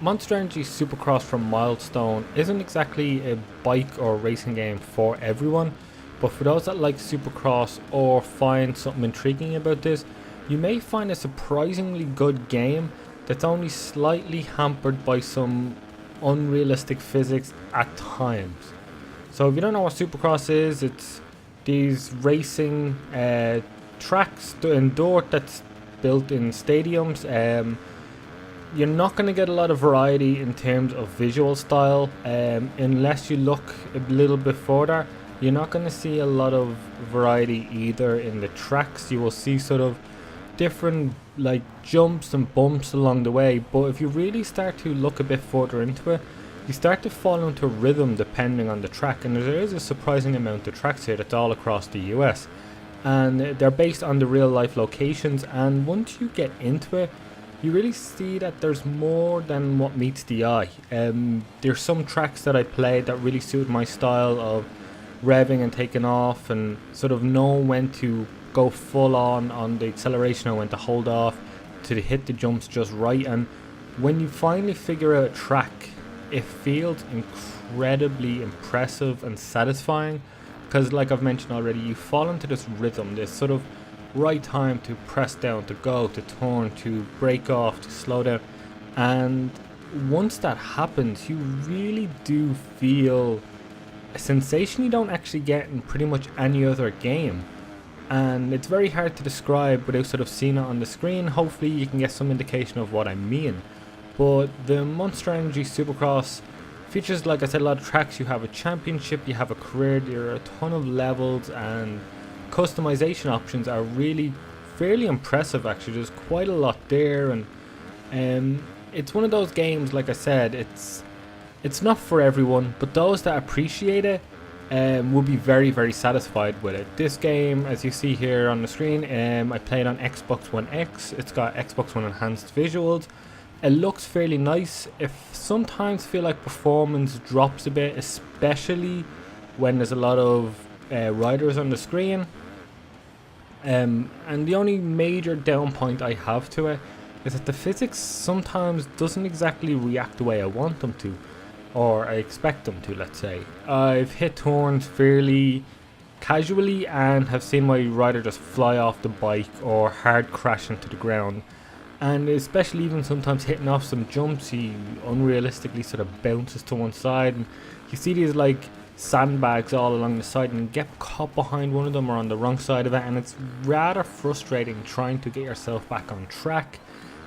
Monster Energy Supercross from Milestone isn't exactly a bike or racing game for everyone, but for those that like Supercross or find something intriguing about this, you may find a surprisingly good game that's only slightly hampered by some unrealistic physics at times. So if you don't know what Supercross is, it's these racing tracks in dirt that's built in stadiums. You're not going to get a lot of variety in terms of visual style unless you look a little bit further. You're not going to see a lot of variety either in the tracks. You will see sort of different like jumps and bumps along the way, but if you really start to look a bit further into it, you start to fall into rhythm depending on the track, and there is a surprising amount of tracks here that's all across the US, and they're based on the real life locations. And once you get into it, you really see that there's more than what meets the eye. There's some tracks that I played that really suit my style of revving and taking off, and sort of know when to go full on the acceleration and when to hold off to hit the jumps just right. And when you finally figure out a track, it feels incredibly impressive and satisfying, because like I've mentioned already, you fall into this rhythm, this sort of right time to press down, to go, to turn, to break off, to slow down. And once that happens, you really do feel a sensation you don't actually get in pretty much any other game, and it's very hard to describe without sort of seeing it on the screen. Hopefully you can get some indication of what I mean. But the Monster Energy Supercross features, like I said, a lot of tracks. You have a championship, you have a career, there are a ton of levels, and customization options are really fairly impressive actually. There's quite a lot there, and it's one of those games, like I said, it's not for everyone, but those that appreciate it will be very, very satisfied with it. This game, as you see here on the screen, I played on Xbox One X. It's got Xbox One enhanced visuals. It looks fairly nice. If sometimes feel like performance drops a bit, especially when there's a lot of riders on the screen. And the only major down point I have to it is that the physics sometimes doesn't exactly react the way I want them to, or I expect them to, let's say. I've hit turns fairly casually and have seen my rider just fly off the bike or hard crash into the ground. And especially even sometimes hitting off some jumps, he unrealistically sort of bounces to one side, and you see these like sandbags all along the side, and you get caught behind one of them or on the wrong side of it, and it's rather frustrating trying to get yourself back on track.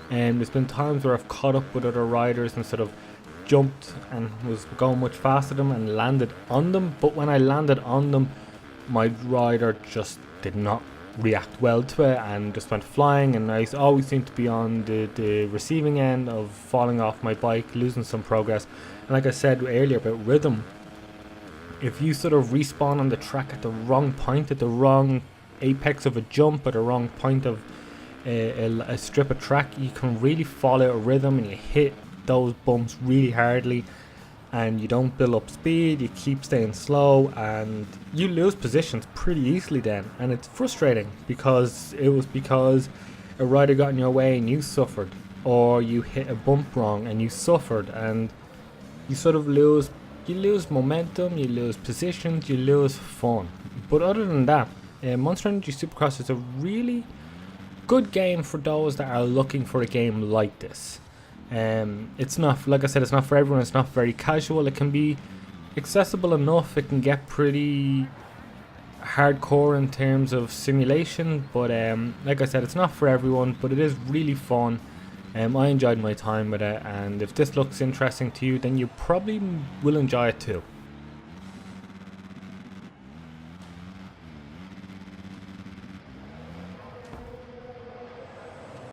And there's been times where I've caught up with other riders and sort of jumped and was going much faster than them and landed on them, but when I landed on them, my rider just did not react well to it and just went flying, and I always seem to be on the receiving end of falling off my bike, losing some progress. And like I said earlier about rhythm, if you sort of respawn on the track at the wrong point, at the wrong apex of a jump, at the wrong point of a strip of track, you can really fall out of rhythm and you hit those bumps really hardly, and you don't build up speed, you keep staying slow, and you lose positions pretty easily then. And it's frustrating because it was because a rider got in your way and you suffered, or you hit a bump wrong and you suffered, and you sort of lose momentum, you lose positions, you lose fun. But other than that, Monster Energy Supercross is a really good game for those that are looking for a game like this. It's not, like I said, it's not for everyone. It's not very casual. It can be accessible enough. It can get pretty hardcore in terms of simulation, but like I said, it's not for everyone, but it is really fun. I enjoyed my time with it, and if this looks interesting to you, then you probably will enjoy it too.